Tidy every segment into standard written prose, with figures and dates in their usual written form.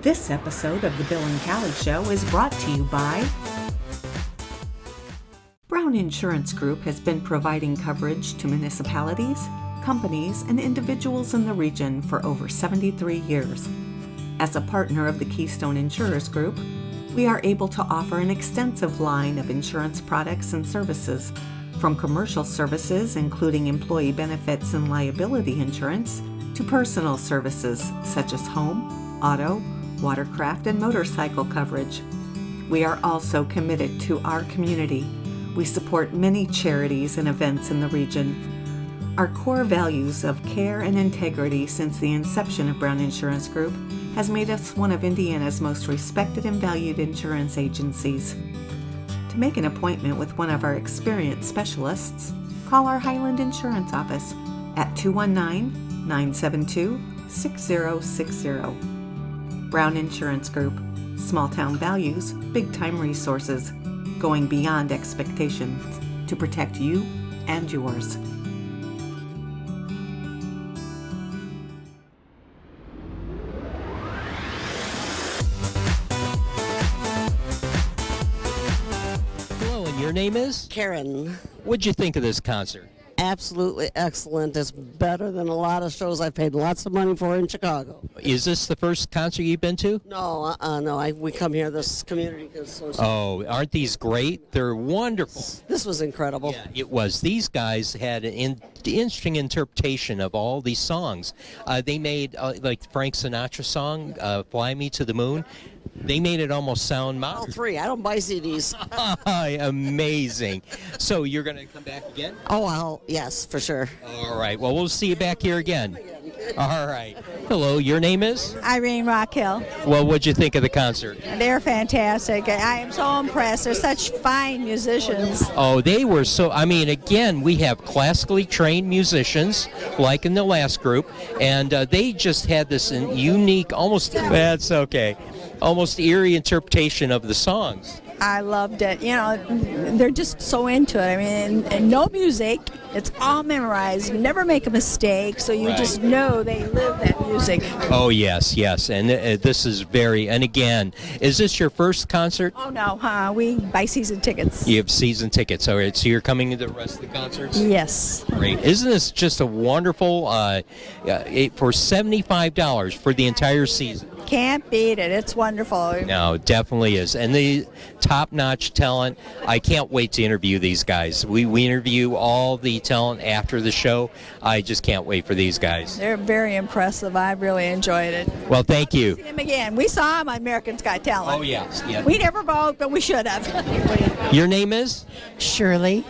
This episode of The Bill and Callie Show is brought to you by Brown Insurance Group has been providing coverage to municipalities, companies, and individuals in the region for over 73 years. As a partner of the Keystone Insurers Group, we are able to offer an extensive line of insurance products and services, from commercial services including employee benefits and liability insurance, to personal services such as home, auto, watercraft, and motorcycle coverage. We are also committed to our community. We support many charities and events in the region. Our core values of care and integrity since the inception of Brown Insurance Group has made us one of Indiana's most respected and valued insurance agencies. To make an appointment with one of our experienced specialists, call our Highland Insurance office at 219-972-6060. Brown Insurance Group. Small town values, big time resources, going beyond expectations to protect you and yours. Hello, and your name is? Karen. What'd you think of this concert? Absolutely excellent. It's better than a lot of shows I've paid lots of money for in Chicago. Is this the first concert you've been to? No, we come here, this community association. Oh, aren't these great? They're wonderful. This was incredible. Yeah, it was. These guys had an interesting interpretation of all these songs. They made, like Frank Sinatra song, Fly Me to the Moon. They made it almost sound modern. All three. I don't buy CDs. Amazing. So you're going to come back again? Oh, yes, for sure. All right. Well, we'll see you back here again. All right. Hello. Your name is? Irene Rockhill. Well, what'd you think of the concert? They're fantastic. I am so impressed. They're such fine musicians. Oh, they were so, again, we have classically trained musicians, like in the last group, and they just had this unique, that's okay, almost eerie interpretation of the songs. I loved it. You know, they're just so into it. I mean, and no music. It's all memorized. You never make a mistake, so you just know they live that music. Oh, yes. And this is and again, is this your first concert? Oh, no. We buy season tickets. You have season tickets. All right, so you're coming to the rest of the concerts? Yes. Great. Isn't this just a wonderful, for $75 for the entire season? Can't beat it. It's wonderful. No, it definitely is. And the top-notch talent. I can't wait to interview these guys. We interview all the talent after the show. I just can't wait for these guys. They're very impressive. I really enjoyed it. Well, thank you. See them again. We saw them on American's Got Talent. Oh, yes. Yeah. We never vote, but we should have. Your name is? Shirley.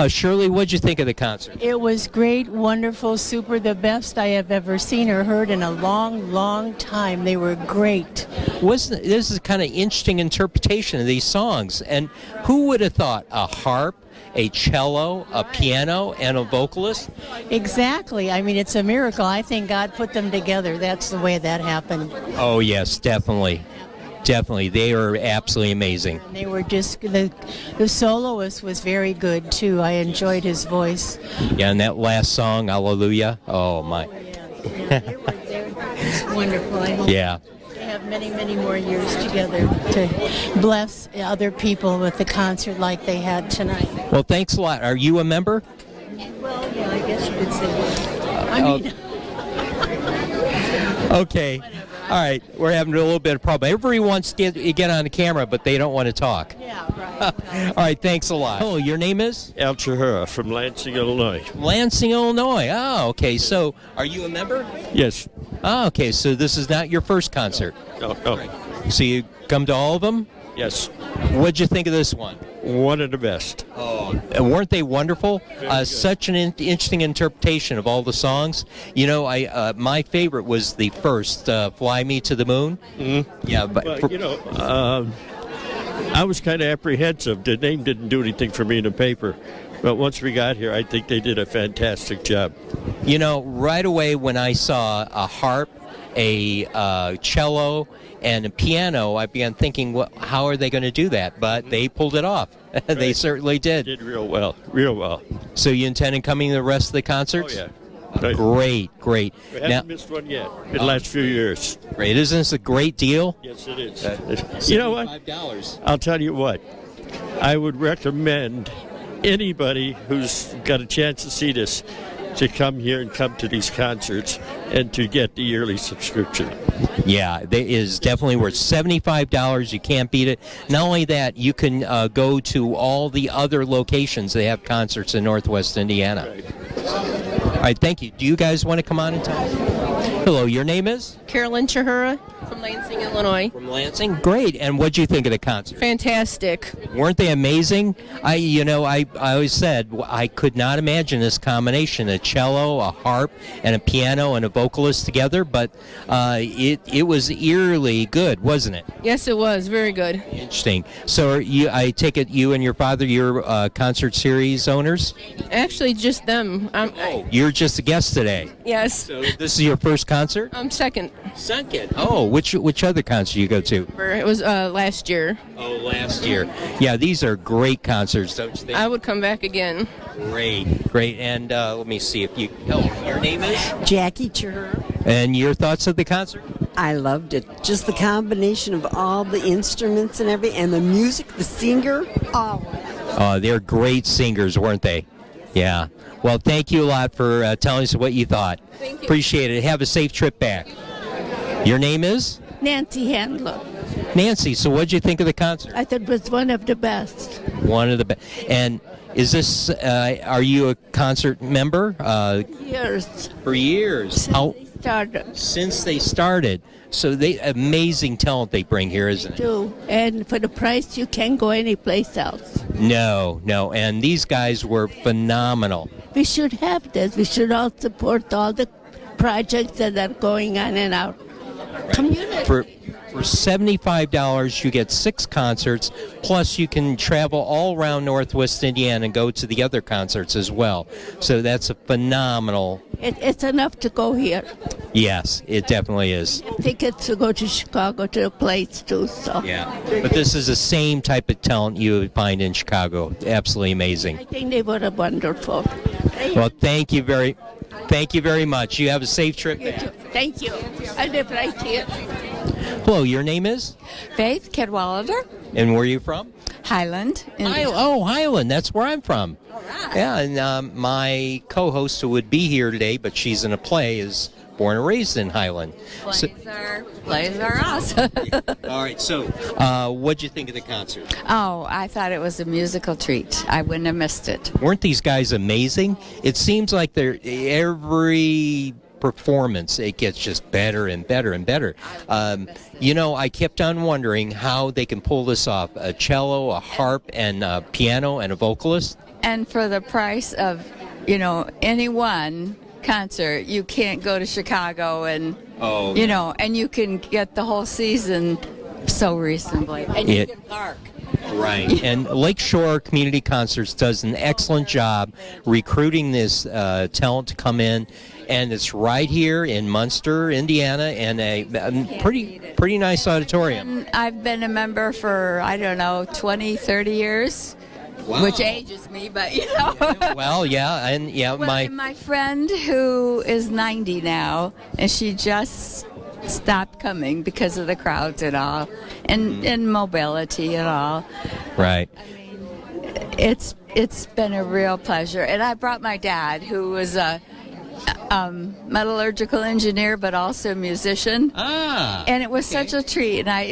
Shirley, what'd you think of the concert? It was great, wonderful, super, the best I have ever seen or heard in a long, long time. They were great. This is kind of interesting interpretation of these songs. And who would have thought a harp, a cello, a piano, and a vocalist? Exactly. I mean, it's a miracle. I think God put them together. That's the way that happened. Oh, yes, definitely. Definitely. They are absolutely amazing. They were just, the soloist was very good, too. I enjoyed his voice. Yeah, and that last song, Hallelujah, oh, my. Yeah, they were just wonderful. I hope they have many, many more years together to bless other people with the concert like they had tonight. Well, thanks a lot. Are you a member? Well, yeah, I guess you could say that. Okay. All right, we're having a little bit of problem. Everybody wants to get on the camera, but they don't want to talk. Yeah, right. All right, thanks a lot. Oh, your name is? Al Chahura from Lansing, Illinois. Lansing, Illinois. Oh, okay. So, are you a member? Yes. Oh, okay. So this is not your first concert. No. So you come to all of them? Yes. What'd you think of this one? One of the best. Oh, weren't they wonderful? Such an interesting interpretation of all the songs. You know, my favorite was the first, "Fly Me to the Moon." Mm-hmm. Yeah, but I was kind of apprehensive. The name didn't do anything for me in the paper, but once we got here, I think they did a fantastic job. You know, right away when I saw a harp, a cello, and a piano, I began thinking, how are they going to do that? But they pulled it off. They certainly did. Did real well, real well. So you intend on coming to the rest of the concerts? Oh, yeah. Great. We haven't Now, missed one yet in the last few years. great. Isn't this a great deal? Yes, it is. You know what? $75. I'll tell you what. I would recommend anybody who's got a chance to see this to come here and come to these concerts and to get the yearly subscription. Yeah, it is definitely worth $75. You can't beat it. Not only that, you can go to all the other locations. They have concerts in Northwest Indiana. All right, thank you. Do you guys want to come on and talk? Hello, your name is? Carolyn Chahura from Lansing, Illinois. From Lansing. Great. And what'd you think of the concert? Fantastic. Weren't they amazing? I always said I could not imagine this combination: a cello, a harp, and a piano and a vocalist together. But it was eerily good, wasn't it? Yes, it was. Very good. Interesting. So I take it you and your father, you're concert series owners? Actually, just them. You're just a guest today. Yes. So this is your first concert? Second. Second. Oh, which other concert you go to? It was last year. Oh, last year. Yeah, these are great concerts, don't you think? I would come back again. Great. And let me see if you... Oh, your name is? Jackie Chur. And your thoughts of the concert? I loved it. Just the combination of all the instruments and everything, and the music, the singer. Oh, They're great singers, weren't they? Yeah. Well, thank you a lot for telling us what you thought. Thank you. Appreciate it. Have a safe trip back. Your name is? Nancy Handler. Nancy, so what did you think of the concert? I thought it was one of the best. One of the best. And is this, are you a concert member? Years. For years. How? Started. Since they started. So amazing talent they bring here, isn't it? Too. And for the price, you can't go anyplace else. No. And these guys were phenomenal. We should have this. We should all support all the projects that are going on in our community. For $75, you get 6 concerts, plus you can travel all around Northwest Indiana and go to the other concerts as well. So that's a phenomenal. It's enough to go here. Yes, it definitely is. Tickets to go to Chicago to the place too. So Yeah, but this is the same type of talent you would find in Chicago. Absolutely amazing. I think they were wonderful. Well, thank you very much. You have a safe trip back. Thank you. I live right here. Hello, your name is? Faith Cadwallader, And where are you from? Highland. Highland. That's where I'm from. All right. Yeah, and my co-host who would be here today, but she's in a play, is born and raised in Highland. Plays are awesome. All right, so what'd you think of the concert? Oh, I thought it was a musical treat. I wouldn't have missed it. Weren't these guys amazing? It seems like every performance, it gets just better and better and better. I kept on wondering how they can pull this off: a cello, a harp, and a piano, and a vocalist. And for the price of, any one concert, you can't go to Chicago and, and you can get the whole season so reasonably. And you can park. Right. And Lakeshore Community Concerts does an excellent job recruiting this talent to come in. And it's right here in Munster, Indiana, and a pretty nice auditorium. And I've been a member for, 20, 30 years. Wow. Which ages me, but Well, yeah, and my friend who is 90 now, and she just stopped coming because of the crowds and all, and mobility and all. Right. I mean, it's been a real pleasure, and I brought my dad, who was a metallurgical engineer, but also a musician. And it was such a treat. And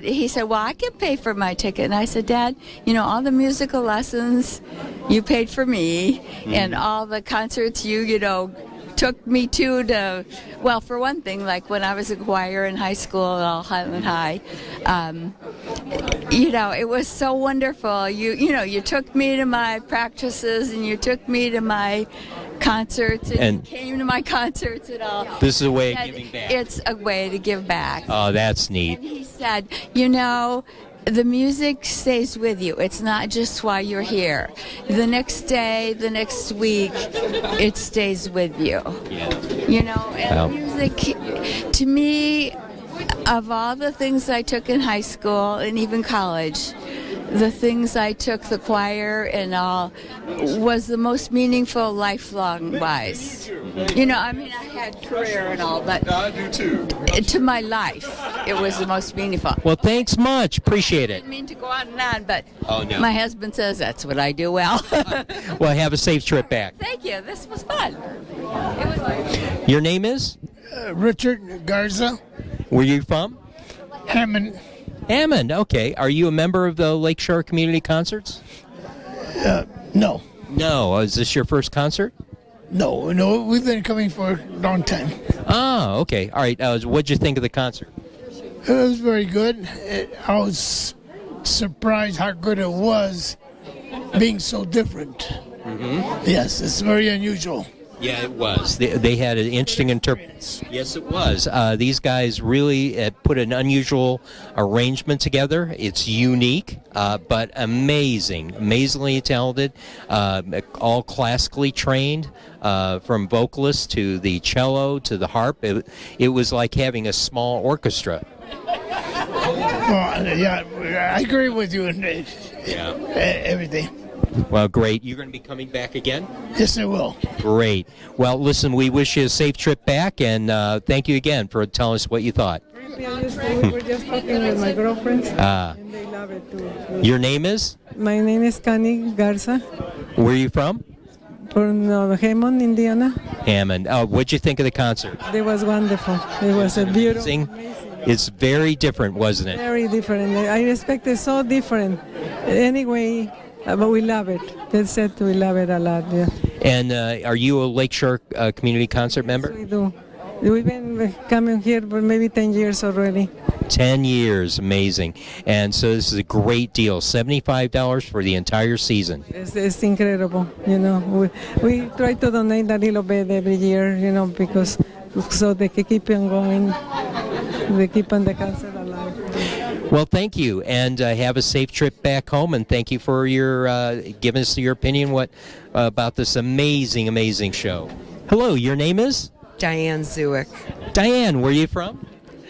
he said, well, I can pay for my ticket. And I said, Dad, all the musical lessons you paid for me, and all the concerts you took me to, well, for one thing, like when I was a choir in high school at Highland High, it was so wonderful. You took me to my practices, and you took me to my concerts, and you came to my concerts and all. This is a way of giving back. It's a way to give back. Oh, that's neat. And he said, the music stays with you. It's not just while you're here. The next day, the next week, it stays with you. And music, to me, of all the things I took in high school and even college, the things I took, the choir and all, was the most meaningful lifelong wise. You know, I mean, I had career and all, but to my life, it was the most meaningful. Well, thanks much. Appreciate I it. didn't mean to go on and on, but Oh, no. my husband says that's what I do well. Well, have a safe trip back. Thank you. This was fun. It was. Your name is? Richard Garza, Where you from? Hammond. Hammond. Okay. Are you a member of the Lakeshore Community Concerts? No, No. Is this your first concert? no, we've been coming for a long time. Oh, okay. All right. What'd you think of the concert? It was very good. I was surprised how good it was, being so different. Mm-hmm. Yes, it's very unusual. Yeah, it was. They had an interesting interpretation. Yes, it was. These guys really put an unusual arrangement together. It's unique, but amazingly talented. All classically trained, from vocalist to the cello to the harp. It was like having a small orchestra. Well, yeah, I agree with you in everything. Well, great. You're going to be coming back again? Yes, I will. Great. Well, listen, we wish you a safe trip back, and thank you again for telling us what you thought. We were just talking with my girlfriends, and they love it too. Your name is? My name is Connie Garza Where are you from? from Hammond, Indiana. Hammond. What'd you think of the concert? It was wonderful. It was a beautiful, Amazing. It's very different, wasn't it? very different. I expected so different. Anyway, but we love it. They said we love it a lot. Yeah. And are you a Lakeshore Community Concert member? We do. We've been coming here for maybe 10 years already. 10 years. Amazing. And so this is a great deal. $75 for the entire season. It's incredible. You know, we try to donate a little bit every year, you know, because so they can keep on going. They keep on the concert alive. Well, thank you, and have a safe trip back home. And thank you for your giving us your opinion about this amazing show. Hello, your name is? Diane Zuick. Diane, where are you from?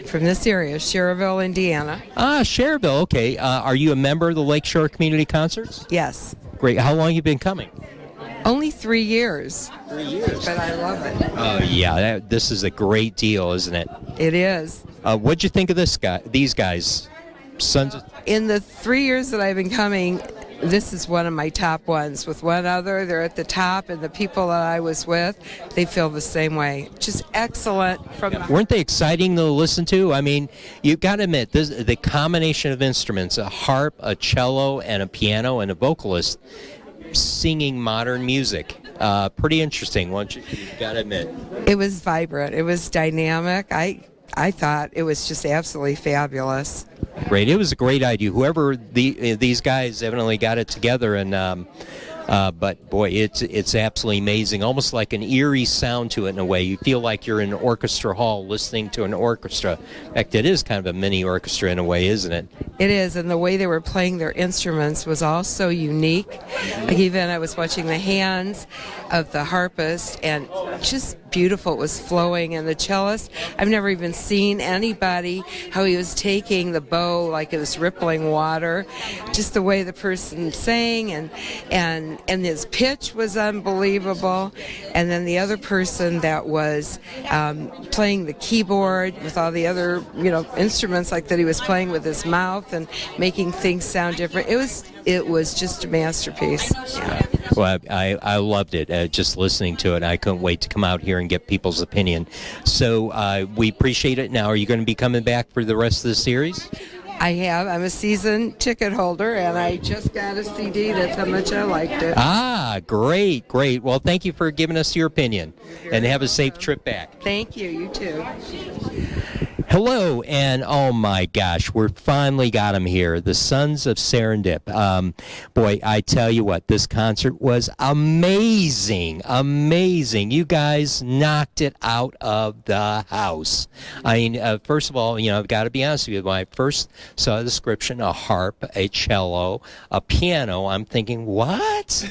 From this area, Cherville, Indiana. Ah, Cherville. Okay. Are you a member of the Lakeshore Community Concerts? Yes. Great. How long have you been coming? Only 3 years. 3 years. But I love it. Oh yeah, this is a great deal, isn't it? It is. What'd you think of these guys? Sons of... In the 3 years that I've been coming, this is one of my top ones. With one other, they're at the top, and the people that I was with, they feel the same way. Just excellent. Weren't they exciting to listen to? I mean, you've got to admit, the combination of instruments, a harp, a cello, and a piano, and a vocalist, singing modern music. Pretty interesting, you've got to admit. It was vibrant. It was dynamic. I thought it was just absolutely fabulous. Great. It was a great idea. Whoever these guys evidently got it together, and but boy, it's absolutely amazing. Almost like an eerie sound to it in a way. You feel like you're in an orchestra hall listening to an orchestra. In fact, it is kind of a mini orchestra in a way, isn't it? It is, and the way they were playing their instruments was all so unique. Like even I was watching the hands of the harpist, and just beautiful. It was flowing, and the cellist, I've never even seen anybody, how he was taking the bow like it was rippling water, just the way the person sang, and his pitch was unbelievable. And then the other person that was playing the keyboard with all the other, instruments like that he was playing with his mouth and making things sound different. It was just a masterpiece. Yeah. Well, I loved it. Just listening to it, I couldn't wait to come out here and get people's opinion. So we appreciate it. Now, are you going to be coming back for the rest of the series? I have. I'm a season ticket holder, and I just got a CD. That's how much I liked it. Ah, great. Well, thank you for giving us your opinion, and have a safe trip back. Thank you. You too. Hello, and oh my gosh, we're finally got them here, the Sons of Serendip. Boy, I tell you what, this concert was amazing. You guys knocked it out of the house. I mean, first of all, I've got to be honest with you. When I first saw the description, a harp, a cello, a piano, I'm thinking, what?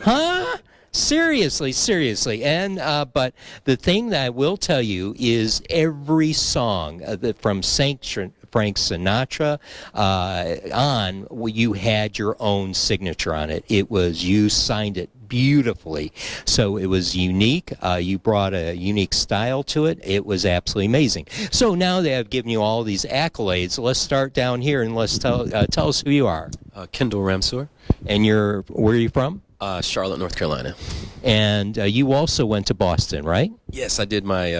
Huh? Seriously. And but the thing that I will tell you is every song from Frank Sinatra on, you had your own signature on it. It was, you signed it beautifully. So it was unique. You brought a unique style to it. It was absolutely amazing. So now that I've given you all these accolades, let's start down here and let's tell us who you are. Kendall Ramsour. And where are you from? Charlotte, North Carolina. And you also went to Boston, right? Yes, I did my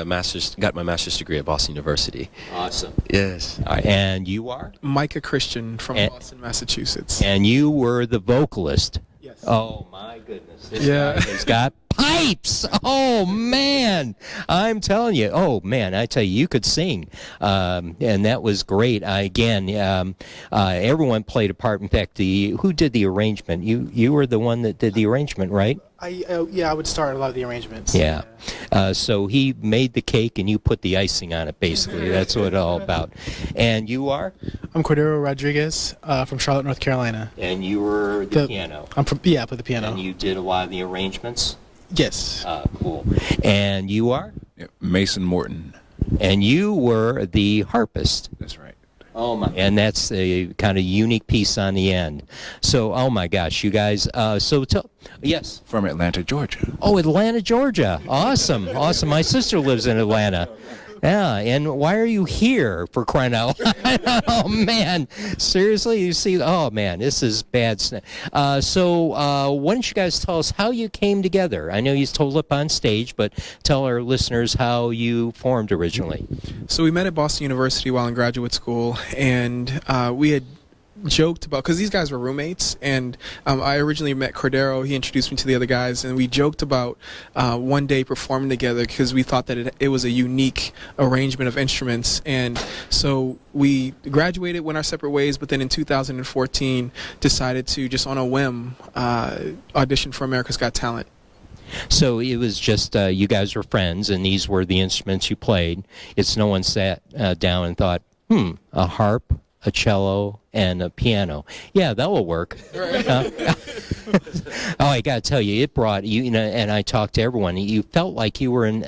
got my master's degree at Boston University. Awesome. Yes. And you are? Micah Christian from Boston, Massachusetts. And you were the vocalist. Yes. Oh my goodness. This guy has got pipes. Oh man. I'm telling you. Oh man, I tell you, you could sing. And that was great. Everyone played a part. In fact, who did the arrangement? You were the one that did the arrangement, right? I would start a lot of the arrangements. Yeah. So he made the cake and you put the icing on it, basically. That's what it's all about. And you are? I'm Cordero Rodriguez from Charlotte, North Carolina. And you were the piano? I play the piano. And you did a lot of the arrangements? Yes. Cool. And you are? Mason Morton. And you were the harpist? That's right. Oh my! And that's a kind of unique piece on the end. So, oh my gosh, you guys. Yes. From Atlanta, Georgia. Oh, Atlanta, Georgia. Awesome. My sister lives in Atlanta. Yeah, and why are you here, for crying out loud? Oh, man. Seriously? You see, oh, man, this is bad. So why don't you guys tell us how you came together? I know you told up on stage, but tell our listeners how you formed originally. So we met at Boston University while in graduate school, and we had joked about, because these guys were roommates, and I originally met Cordero. He introduced me to the other guys, and we joked about one day performing together because we thought that it was a unique arrangement of instruments. And so we graduated, went our separate ways, but then in 2014 decided to, just on a whim, audition for America's Got Talent. So it was just you guys were friends, and these were the instruments you played. It's no one sat down and thought, a harp, a cello, and a piano. Yeah, that will work. Oh, I got to tell you, it brought you, and I talked to everyone. You felt like you were in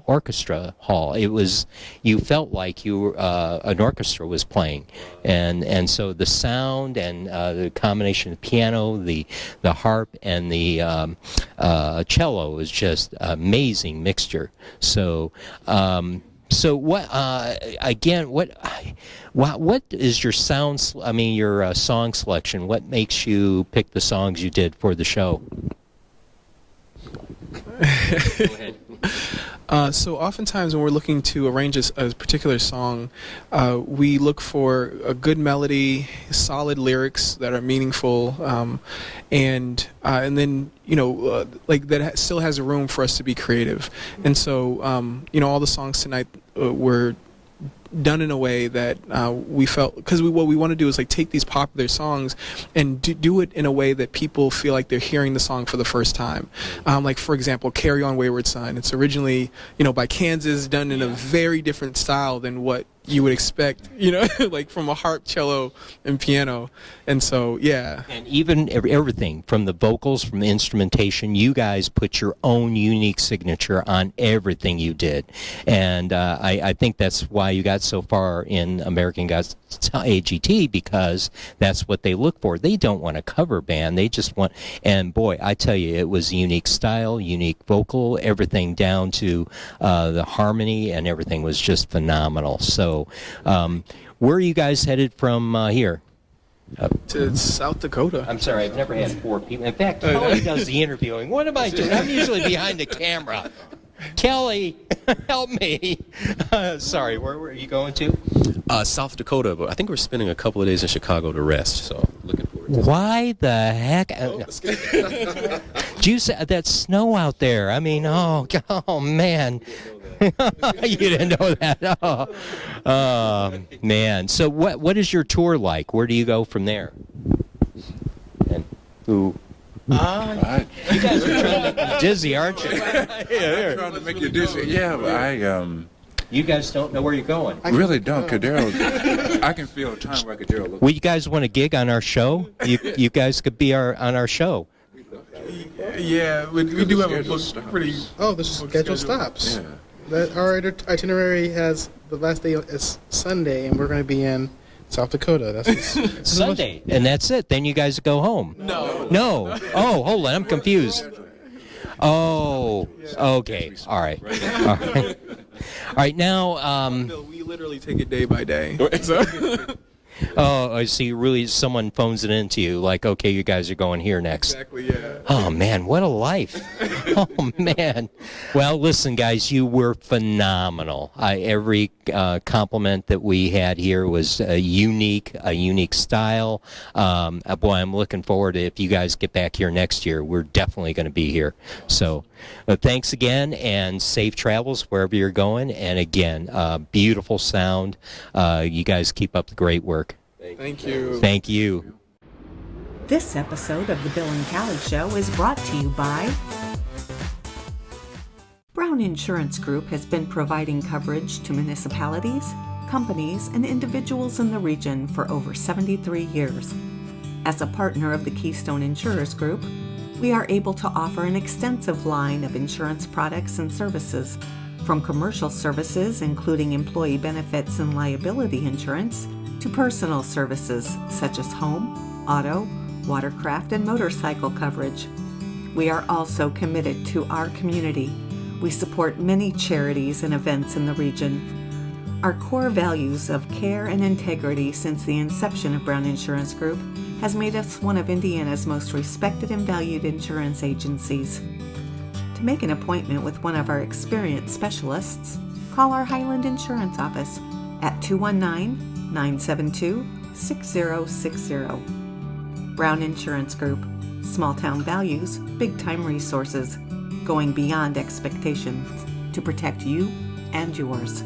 orchestra hall. You felt like an orchestra was playing, and so the sound and the combination of the piano, the harp, and the cello was just amazing mixture. So. So what? Again, what is your sound? Your song selection. What makes you pick the songs you did for the show? Go ahead. So oftentimes when we're looking to arrange a particular song, we look for a good melody, solid lyrics that are meaningful, and then like that still has room for us to be creative. And so all the songs tonight were done in a way that we felt, because what we want to do is like take these popular songs and do it in a way that people feel like they're hearing the song for the first time. Like, for example, Carry On Wayward Son. It's originally by Kansas, done in a very different style than what you would expect, like from a harp, cello, and piano. And so, yeah. And even everything from the vocals, from the instrumentation, you guys put your own unique signature on everything you did. And I think that's why you got so far in American Got AGT, because that's what they look for. They don't want a cover band. They just want, and boy, I tell you, it was a unique style, unique vocal, everything down to the harmony, and everything was just phenomenal. So, where are you guys headed from here? To South Dakota. I'm sorry, I've never had 4 people. In fact, Kelly does the interviewing. What am I doing? I'm usually behind the camera. Kelly, help me. Sorry, where were you going to? South Dakota, but I think we're spending a couple of days in Chicago to rest, so looking forward to it. Why the heck? Do you say that snow out there? I mean, oh man. You didn't know that. Oh, man. So what is your tour like? Where do you go from there? And who? You guys are trying to make me dizzy, aren't you? I'm trying to make you dizzy. Yeah, but you guys don't know where you're going. I really don't. Cordero, I can feel time where Cordero looks. Well, you guys want a gig on our show? You guys could be on our show. Yeah, we do have a book pretty. Oh, there's scheduled stops. Yeah. Our itinerary has the last day is Sunday, and we're going to be in South Dakota. That's Sunday, and that's it. Then you guys go home. No. Oh, hold on. I'm confused. Oh, okay. All right. All right. Now, No, we literally take it day by day. So. Oh, I see. Really, someone phones it into you, like, okay, you guys are going here next. Exactly, yeah. Oh, man, what a life. Oh, man. Well, listen, guys, you were phenomenal. Every compliment that we had here was a unique style. Boy, I'm looking forward to if you guys get back here next year. We're definitely going to be here. So thanks again, and safe travels wherever you're going. And again, beautiful sound. You guys keep up the great work. Thank you. Thank you. This episode of the Bill and Callie Show is brought to you by Brown Insurance Group has been providing coverage to municipalities, companies, and individuals in the region for over 73 years. As a partner of the Keystone Insurers Group, we are able to offer an extensive line of insurance products and services, from commercial services including employee benefits and liability insurance, to personal services such as home, auto, watercraft, and motorcycle coverage. We are also committed to our community. We support many charities and events in the region. Our core values of care and integrity since the inception of Brown Insurance Group has made us one of Indiana's most respected and valued insurance agencies. To make an appointment with one of our experienced specialists, call our Highland Insurance office at 219-972-6060. Brown Insurance Group. Small town values, big time resources, going beyond expectations to protect you and yours.